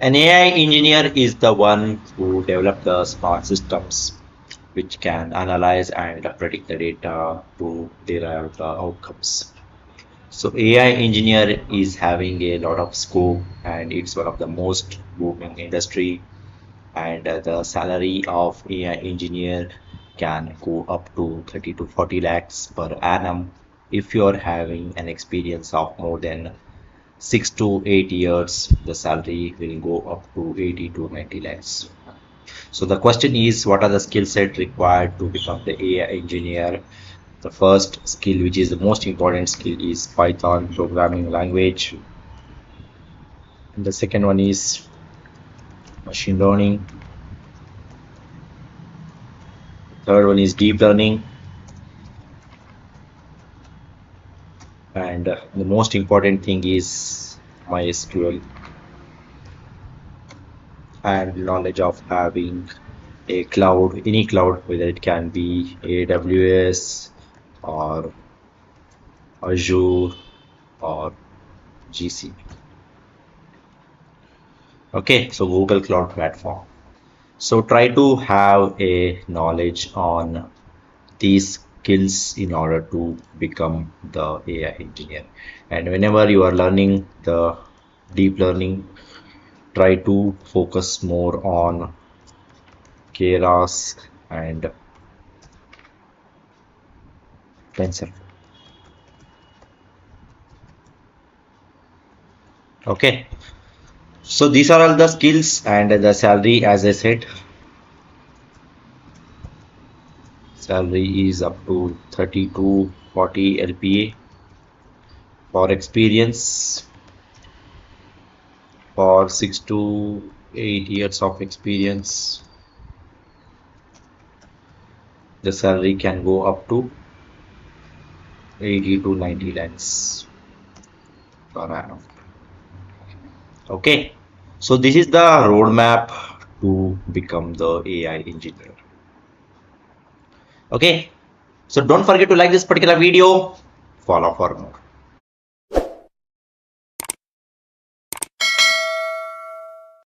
An AI engineer is the one who develop the smart systems which can analyze and predict the data to derive the outcomes. So AI engineer is having a lot of scope and it's one of the most booming industry, and the salary of AI engineer can go up to 30 to 40 lakhs per annum if you're having an experience of more than 6 to 8 years. The salary will go up to 80 to 90 lakhs. So the question is, what are the skill set required to become the AI engineer? The first skill, which is the most important skill, is Python programming language. And the second one is machine learning. Third one is deep learning. And the most important thing is MySQL and knowledge of having a cloud, any cloud, whether it can be AWS or Azure or GCP. Okay, so Google Cloud Platform. So try to have a knowledge on these skills in order to become the AI engineer. And whenever you are learning the deep learning, try to focus more on Keras and TensorFlow. Okay, so these are all the skills, and the salary, as I said, salary is up to 30 to 40 LPA for experience. For 6 to 8 years of experience, the salary can go up to 80 to 90 lakhs per annum. Okay, so this is the roadmap to become the AI engineer. Okay, so don't forget to like this particular video, follow for more.